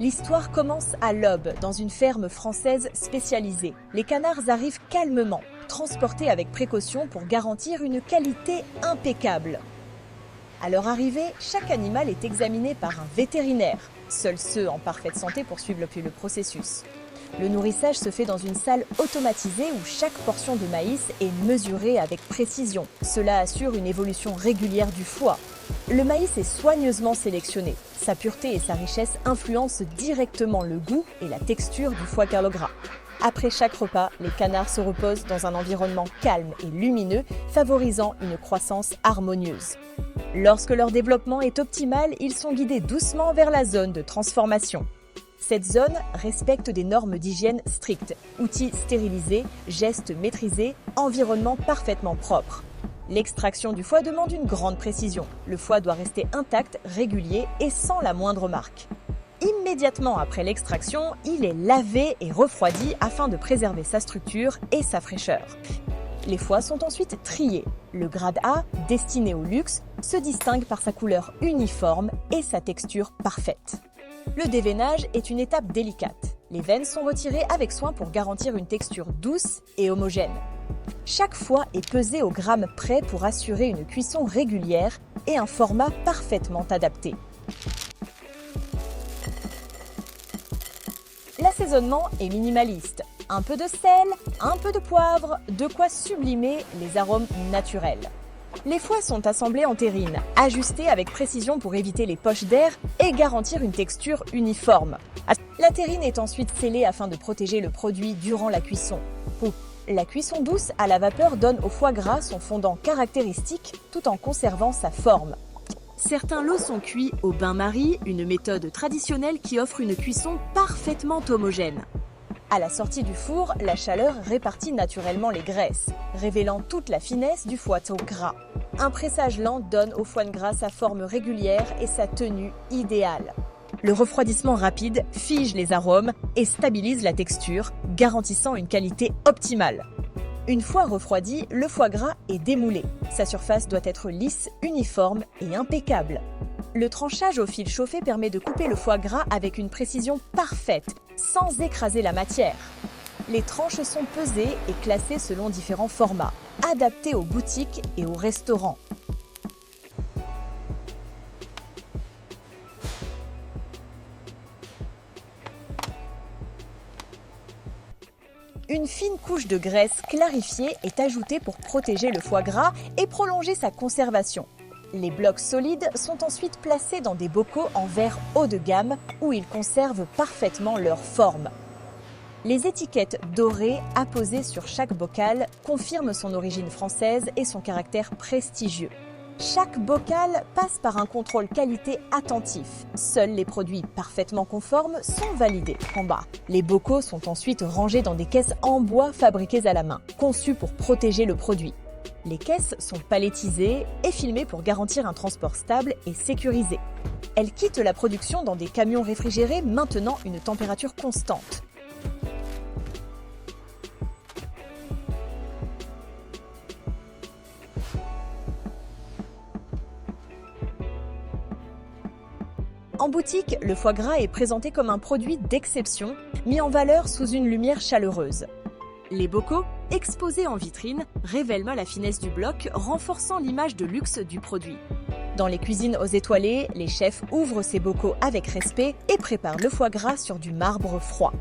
L'histoire commence à l'aube, dans une ferme française spécialisée. Les canards arrivent calmement, transportés avec précaution pour garantir une qualité impeccable. À leur arrivée, chaque animal est examiné par un vétérinaire. Seuls ceux en parfaite santé poursuivent le processus. Le nourrissage se fait dans une salle automatisée où chaque portion de maïs est mesurée avec précision. Cela assure une évolution régulière du foie. Le maïs est soigneusement sélectionné. Sa pureté et sa richesse influencent directement le goût et la texture du foie gras. Après chaque repas, les canards se reposent dans un environnement calme et lumineux, favorisant une croissance harmonieuse. Lorsque leur développement est optimal, ils sont guidés doucement vers la zone de transformation. Cette zone respecte des normes d'hygiène strictes, outils stérilisés, gestes maîtrisés, environnement parfaitement propre. L'extraction du foie demande une grande précision. Le foie doit rester intact, régulier et sans la moindre marque. Immédiatement après l'extraction, il est lavé et refroidi afin de préserver sa structure et sa fraîcheur. Les foies sont ensuite triés. Le grade A, destiné au luxe, se distingue par sa couleur uniforme et sa texture parfaite. Le déveinage est une étape délicate. Les veines sont retirées avec soin pour garantir une texture douce et homogène. Chaque foie est pesé au gramme près pour assurer une cuisson régulière et un format parfaitement adapté. L'assaisonnement est minimaliste. Un peu de sel, un peu de poivre, de quoi sublimer les arômes naturels. Les foies sont assemblés en terrine, ajustés avec précision pour éviter les poches d'air et garantir une texture uniforme. La terrine est ensuite scellée afin de protéger le produit durant la cuisson. La cuisson douce à la vapeur donne au foie gras son fondant caractéristique tout en conservant sa forme. Certains lots sont cuits au bain-marie, une méthode traditionnelle qui offre une cuisson parfaitement homogène. À la sortie du four, la chaleur répartit naturellement les graisses, révélant toute la finesse du foie gras. Un pressage lent donne au foie gras sa forme régulière et sa tenue idéale. Le refroidissement rapide fige les arômes et stabilise la texture, garantissant une qualité optimale. Une fois refroidi, le foie gras est démoulé. Sa surface doit être lisse, uniforme et impeccable. Le tranchage au fil chauffé permet de couper le foie gras avec une précision parfaite, sans écraser la matière. Les tranches sont pesées et classées selon différents formats, adaptés aux boutiques et aux restaurants. Une fine couche de graisse clarifiée est ajoutée pour protéger le foie gras et prolonger sa conservation. Les blocs solides sont ensuite placés dans des bocaux en verre haut de gamme où ils conservent parfaitement leur forme. Les étiquettes dorées apposées sur chaque bocal confirment son origine française et son caractère prestigieux. Chaque bocal passe par un contrôle qualité attentif. Seuls les produits parfaitement conformes sont validés en bas. Les bocaux sont ensuite rangés dans des caisses en bois fabriquées à la main, conçues pour protéger le produit. Les caisses sont palettisées et filmées pour garantir un transport stable et sécurisé. Elles quittent la production dans des camions réfrigérés maintenant une température constante. En boutique, le foie gras est présenté comme un produit d'exception, mis en valeur sous une lumière chaleureuse. Les bocaux, exposés en vitrine, révèlent la finesse du bloc, renforçant l'image de luxe du produit. Dans les cuisines aux étoilées, les chefs ouvrent ces bocaux avec respect et préparent le foie gras sur du marbre froid.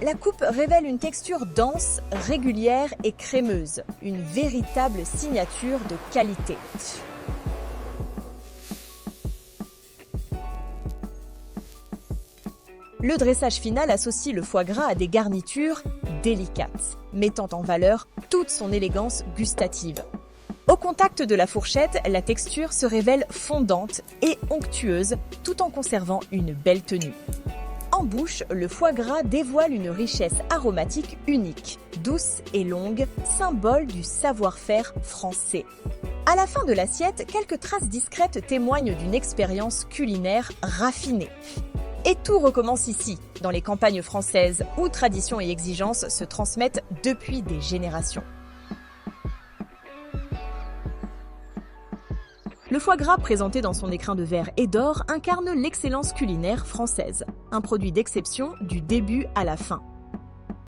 La coupe révèle une texture dense, régulière et crémeuse, une véritable signature de qualité. Le dressage final associe le foie gras à des garnitures délicates, mettant en valeur toute son élégance gustative. Au contact de la fourchette, la texture se révèle fondante et onctueuse, tout en conservant une belle tenue. En bouche, le foie gras dévoile une richesse aromatique unique, douce et longue, symbole du savoir-faire français. À la fin de l'assiette, quelques traces discrètes témoignent d'une expérience culinaire raffinée. Et tout recommence ici, dans les campagnes françaises, où tradition et exigence se transmettent depuis des générations. Le Le foie gras, présenté dans son écrin de verre et d'or, incarne l'excellence culinaire française. Un produit d'exception du début à la fin.